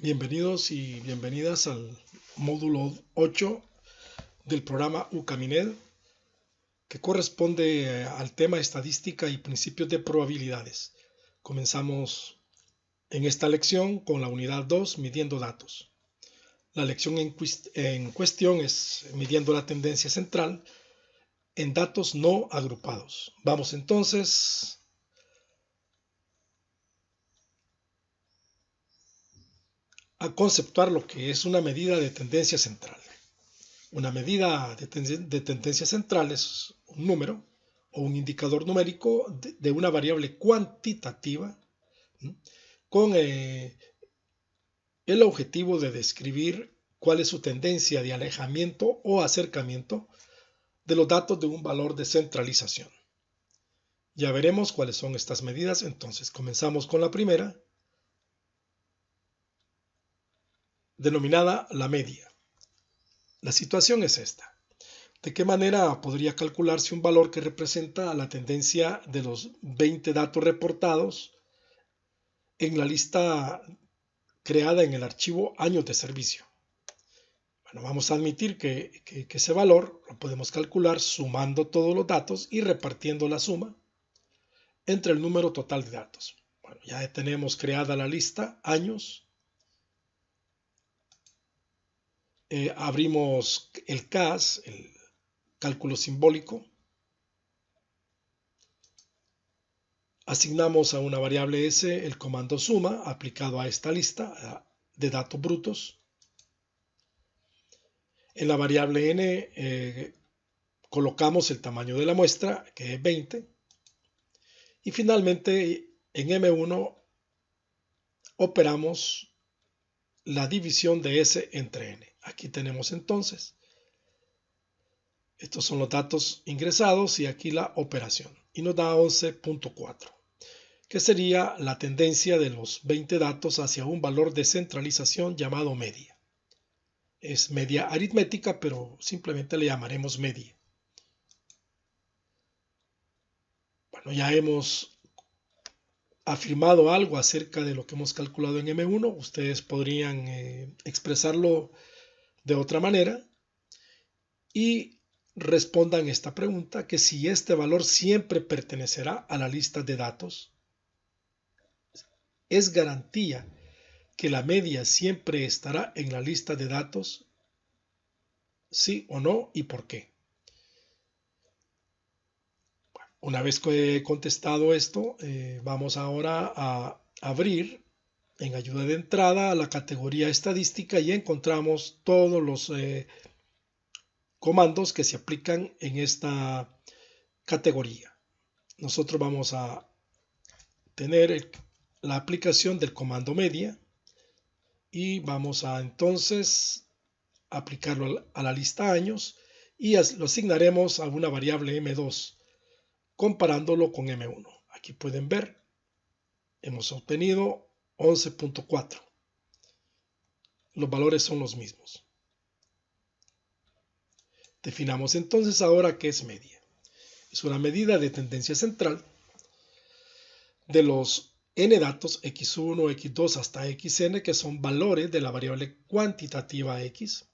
Bienvenidos y bienvenidas al módulo 8 del programa UCAMINED, que corresponde al tema estadística y principios de probabilidades. Comenzamos en esta lección con la unidad 2, midiendo datos. La lección en cuestión es midiendo la tendencia central en datos no agrupados. Vamos entonces a conceptuar lo que es una medida de tendencia central. Una medida de tendencia central es un número o un indicador numérico de una variable cuantitativa con el objetivo de describir cuál es su tendencia de alejamiento o acercamiento de los datos de un valor de centralización. Ya veremos cuáles son estas medidas. Entonces comenzamos con la primera, denominada la media. La situación es esta. ¿De qué manera podría calcularse un valor que representa la tendencia de los 20 datos reportados en la lista creada en el archivo años de servicio? Bueno, vamos a admitir que ese valor lo podemos calcular sumando todos los datos y repartiendo la suma entre el número total de datos. Bueno, ya tenemos creada la lista años. Abrimos el CAS, el cálculo simbólico. Asignamos a una variable S el comando suma aplicado a esta lista de datos brutos. En la variable n colocamos el tamaño de la muestra, que es 20. Y finalmente en M1 operamos la división de S entre n. Aquí tenemos entonces, estos son los datos ingresados y aquí la operación. Y nos da 11.4. que sería la tendencia de los 20 datos hacia un valor de centralización llamado media. Es media aritmética, pero simplemente le llamaremos media. Bueno, ya hemos afirmado algo acerca de lo que hemos calculado en M1. Ustedes podrían expresarlo de otra manera y respondan esta pregunta, que si este valor siempre pertenecerá a la lista de datos. ¿Es garantía que la media siempre estará en la lista de datos? ¿Sí o no? ¿Y por qué? Una vez que he contestado esto, vamos ahora a abrir en ayuda de entrada a la categoría estadística y encontramos todos los comandos que se aplican en esta categoría. Nosotros vamos a tener la aplicación del comando media y vamos a entonces aplicarlo a la lista años y lo asignaremos a una variable M2 comparándolo con M1. Aquí pueden ver, hemos obtenido 11.4. Los valores son los mismos. Definamos entonces ahora qué es media. Es una medida de tendencia central de los n datos x1, x2 hasta xn, que son valores de la variable cuantitativa x,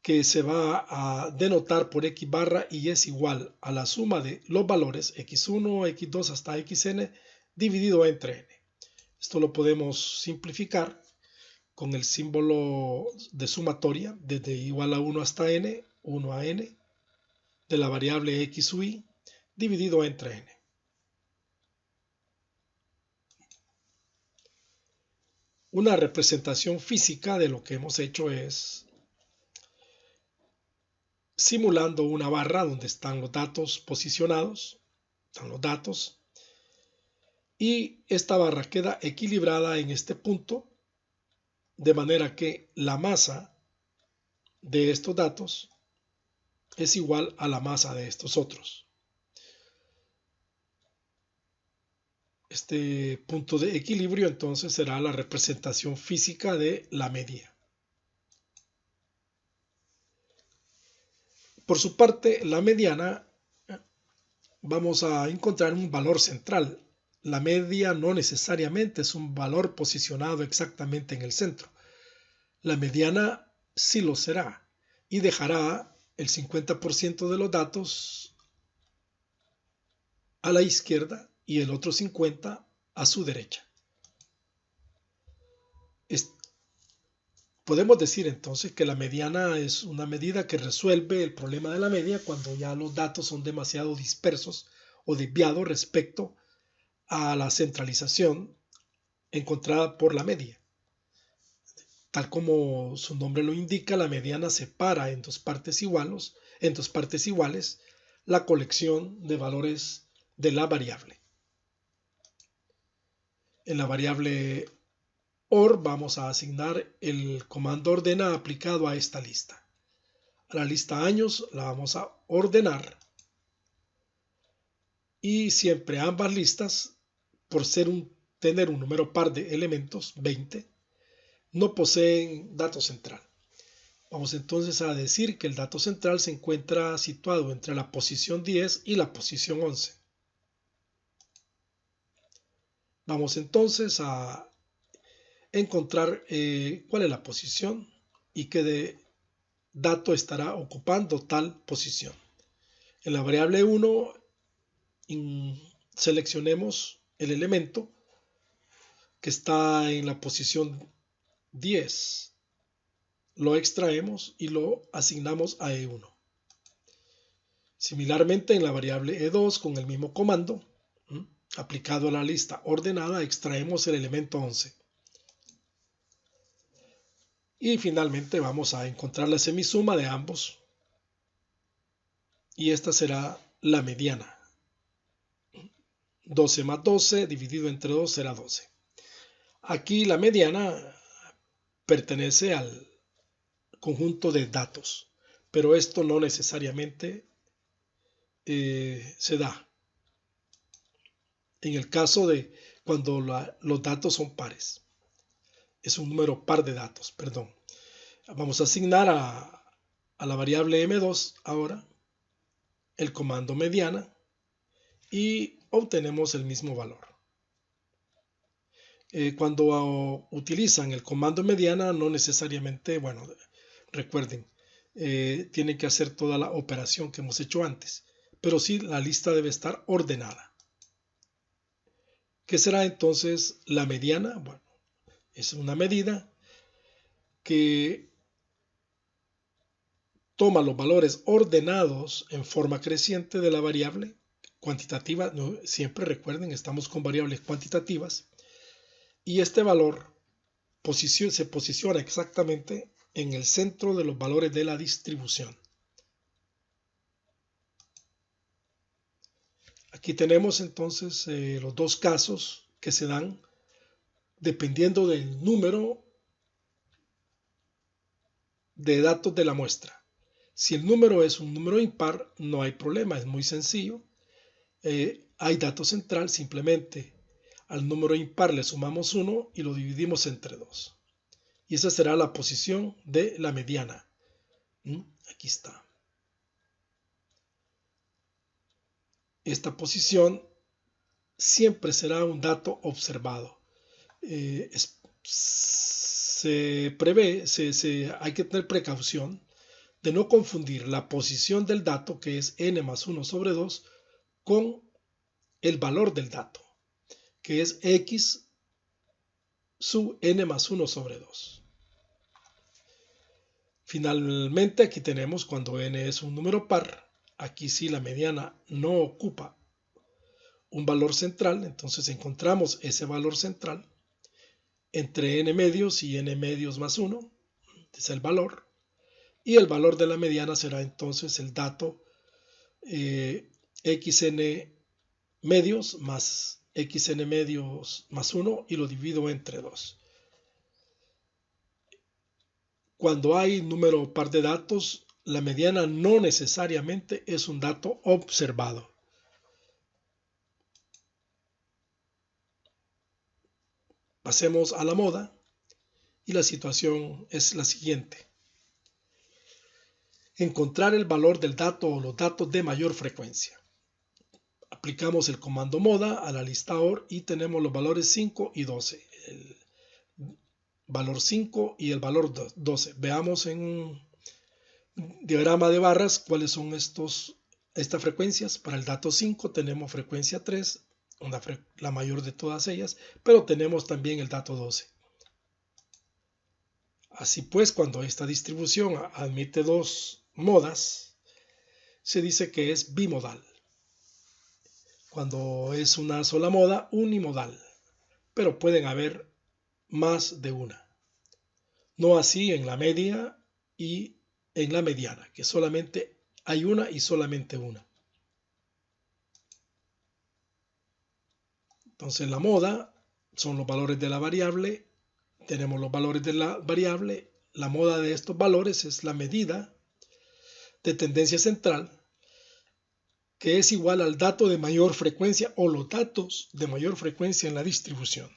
que se va a denotar por x barra y es igual a la suma de los valores x1, x2 hasta xn dividido entre n. Esto lo podemos simplificar con el símbolo de sumatoria desde igual a 1 hasta n, 1 a n, de la variable x u y dividido entre n. Una representación física de lo que hemos hecho es simulando una barra donde están los datos posicionados, están los datos, y esta barra queda equilibrada en este punto, de manera que la masa de estos datos es igual a la masa de estos otros. Este punto de equilibrio entonces será la representación física de la media. Por su parte, la mediana, vamos a encontrar un valor central. la media no necesariamente es un valor posicionado exactamente en el centro. La mediana sí lo será y dejará el 50% de los datos a la izquierda y el otro 50% a su derecha. Podemos decir entonces que la mediana es una medida que resuelve el problema de la media cuando ya los datos son demasiado dispersos o desviados respecto a la centralización encontrada por la media. Tal como su nombre lo indica, la mediana separa en dos partes iguales la colección de valores de la variable. En la variable OR vamos a asignar el comando ordena aplicado a esta lista. A la lista años la vamos a ordenar y siempre ambas listas, por tener un número par de elementos, 20, no poseen dato central. Vamos entonces a decir que el dato central se encuentra situado entre la posición 10 y la posición 11. Vamos entonces a encontrar cuál es la posición y qué dato estará ocupando tal posición. En la variable 1 seleccionemos el elemento que está en la posición 10. Lo extraemos y lo asignamos a E1. Similarmente en la variable E2 con el mismo comando, aplicado a la lista ordenada, extraemos el elemento 11. Y finalmente vamos a encontrar la semisuma de ambos. Y esta será la mediana. 12 más 12 dividido entre 2 será 12. Aquí la mediana pertenece al conjunto de datos, pero esto no necesariamente se da en el caso de cuando los datos son pares. Es un número par de datos, perdón. Vamos a asignar a la variable M2 ahora el comando mediana y obtenemos el mismo valor. Cuando utilizan el comando mediana, no necesariamente, bueno, recuerden, tienen que hacer toda la operación que hemos hecho antes, pero sí la lista debe estar ordenada. ¿Qué será entonces la mediana? Bueno, es una medida que toma los valores ordenados en forma creciente de la variable cuantitativa. No, siempre recuerden, estamos con variables cuantitativas. Y este valor se posiciona exactamente en el centro de los valores de la distribución. Aquí tenemos entonces los dos casos que se dan dependiendo del número de datos de la muestra. Si el número es un número impar, no hay problema, es muy sencillo. Hay dato central, simplemente al número impar le sumamos 1 y lo dividimos entre 2. Y esa será la posición de la mediana. Aquí está. Esta posición siempre será un dato observado. Hay que tener precaución de no confundir la posición del dato, que es n más 1 sobre 2, con el valor del dato, que es x sub n más 1 sobre 2. Finalmente, aquí tenemos cuando n es un número par, aquí sí la mediana no ocupa un valor central, entonces encontramos ese valor central entre n medios y n medios más 1, es el valor, y el valor de la mediana será entonces el dato xn medios más xn medios más 1 y lo divido entre 2. Cuando hay número par de datos, la mediana no necesariamente es un dato observado. Pasemos a la moda y la situación es la siguiente. Encontrar el valor del dato o los datos de mayor frecuencia. Aplicamos el comando moda a la lista OR y tenemos los valores 5 y 12. El valor 5 y el valor 12. Veamos en un diagrama de barras cuáles son estas frecuencias. Para el dato 5 tenemos frecuencia 3, la mayor de todas ellas, pero tenemos también el dato 12. Así pues, cuando esta distribución admite dos modas, se dice que es bimodal. Cuando es una sola moda, unimodal, pero pueden haber más de una. No así en la media y en la mediana, que solamente hay una y solamente una. Entonces la moda son los valores de la variable, tenemos los valores de la variable, la moda de estos valores es la medida de tendencia central, que es igual al dato de mayor frecuencia o los datos de mayor frecuencia en la distribución.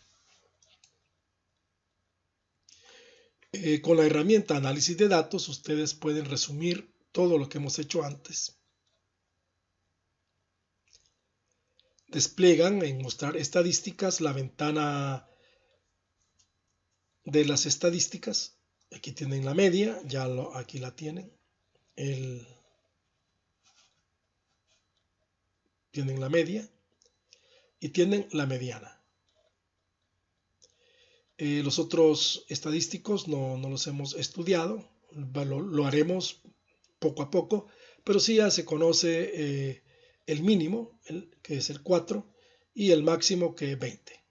Con la herramienta análisis de datos, ustedes pueden resumir todo lo que hemos hecho antes. Despliegan en mostrar estadísticas la ventana de las estadísticas. Aquí tienen la media, aquí la tienen. Tienen la media y tienen la mediana. Los otros estadísticos no los hemos estudiado, lo haremos poco a poco, pero sí ya se conoce el mínimo, que es el 4, y el máximo, que es 20.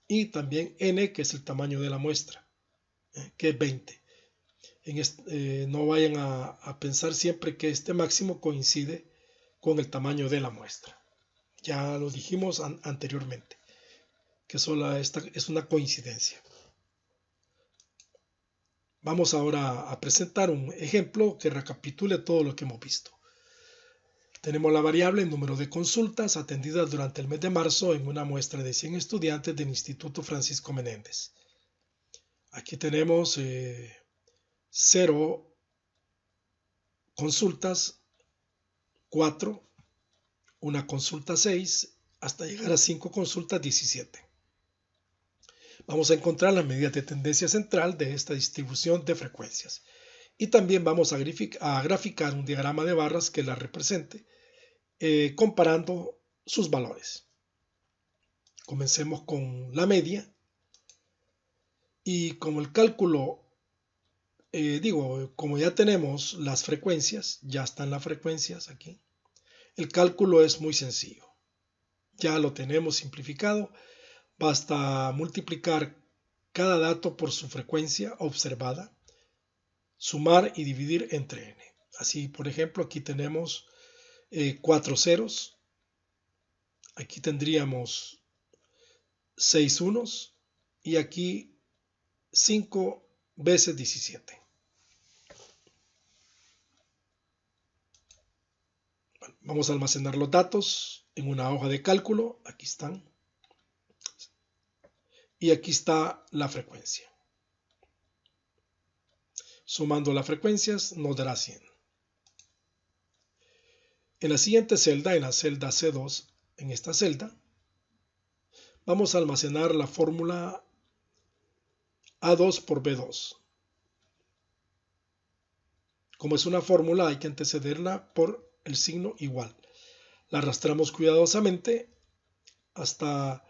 Y también n, que es el tamaño de la muestra, que es 20. No vayan a pensar siempre que este máximo coincide con el tamaño de la muestra. Ya lo dijimos anteriormente, que solo esta es una coincidencia. Vamos ahora a presentar un ejemplo que recapitule todo lo que hemos visto. Tenemos la variable número de consultas atendidas durante el mes de marzo en una muestra de 100 estudiantes del Instituto Francisco Menéndez. Aquí tenemos 0 consultas, 4, una consulta 6, hasta llegar a 5 consultas 17. Vamos a encontrar las medidas de tendencia central de esta distribución de frecuencias. Y también vamos a graficar un diagrama de barras que la represente, comparando sus valores. Comencemos con la media. Y como el cálculo, como ya tenemos las frecuencias, ya están las frecuencias aquí, el cálculo es muy sencillo. Ya lo tenemos simplificado. Basta multiplicar cada dato por su frecuencia observada, sumar y dividir entre n. Así, por ejemplo, aquí tenemos 4 ceros. Aquí tendríamos 6 unos y aquí 5 veces 17. Vamos a almacenar los datos en una hoja de cálculo. Aquí están. Y aquí está la frecuencia. Sumando las frecuencias nos dará 100. En la siguiente celda, en la celda C2, en esta celda, vamos a almacenar la fórmula A2 por B2. Como es una fórmula, hay que antecederla por el signo igual. La arrastramos cuidadosamente hasta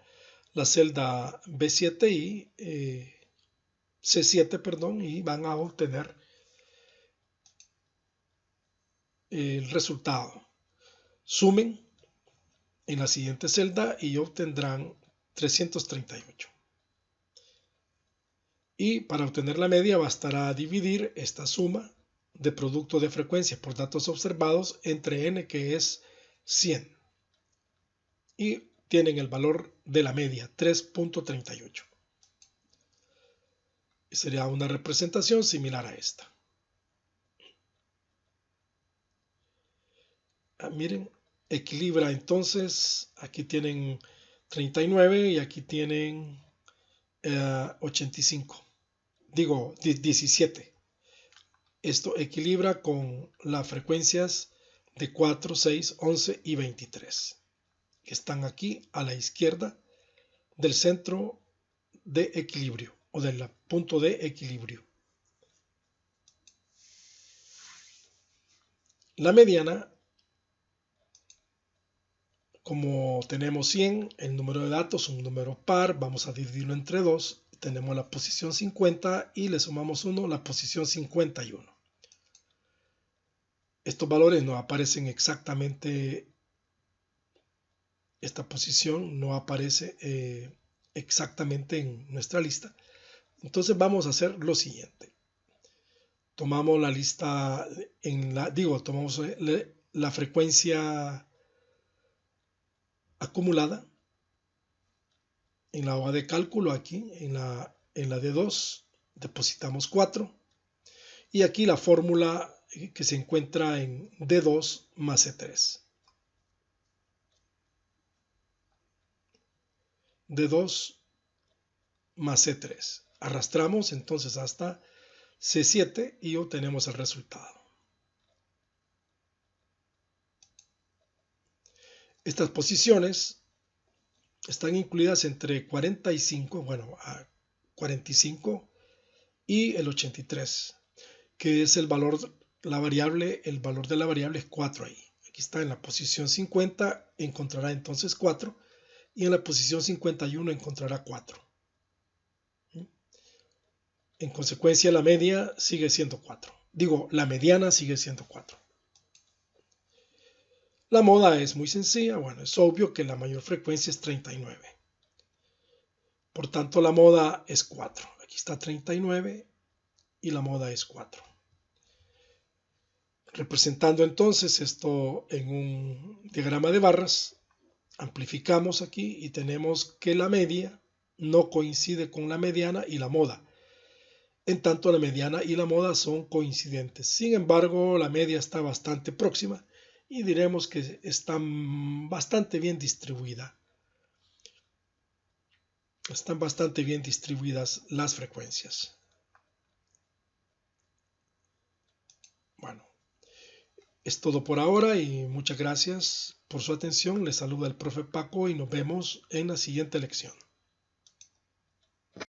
la celda B7 y C7, perdón, y van a obtener el resultado. Sumen en la siguiente celda y obtendrán 338. Y para obtener la media bastará dividir esta suma de producto de frecuencia por datos observados entre n, que es 100. Y tienen el valor de la media, 3.38. Sería una representación similar a esta. Miren, equilibra entonces, aquí tienen 39 y aquí tienen 85. Digo, 17. Esto equilibra con las frecuencias de 4, 6, 11 y 23, que están aquí a la izquierda del centro de equilibrio o del punto de equilibrio. La mediana, como tenemos 100, el número de datos, un número par, vamos a dividirlo entre 2, tenemos la posición 50 y le sumamos 1, la posición 51. Estos valores no aparecen exactamente, esta posición no aparece exactamente en nuestra lista. Entonces vamos a hacer lo siguiente. Tomamos la lista, tomamos la frecuencia acumulada en la hoja de cálculo, aquí en la D2 depositamos 4 y aquí la fórmula que se encuentra en D2 más C3. D2 más C3. Arrastramos entonces hasta C7 y obtenemos el resultado. Estas posiciones están incluidas entre 45, a 45 y el 83, que es el valor, el valor de la variable es 4 ahí. Aquí está en la posición 50, encontrará entonces 4, y en la posición 51 encontrará 4. En consecuencia, la media sigue siendo 4. La mediana sigue siendo 4. La moda es muy sencilla. Es obvio que la mayor frecuencia es 39. Por tanto, la moda es 4. Aquí está 39 y la moda es 4. Representando entonces esto en un diagrama de barras, amplificamos aquí y tenemos que la media no coincide con la mediana y la moda. En tanto, la mediana y la moda son coincidentes. Sin embargo, la media está bastante próxima y diremos que están bastante bien distribuidas. Están bastante bien distribuidas las frecuencias. Es todo por ahora y muchas gracias por su atención. Les saluda el profe Paco y nos vemos en la siguiente lección.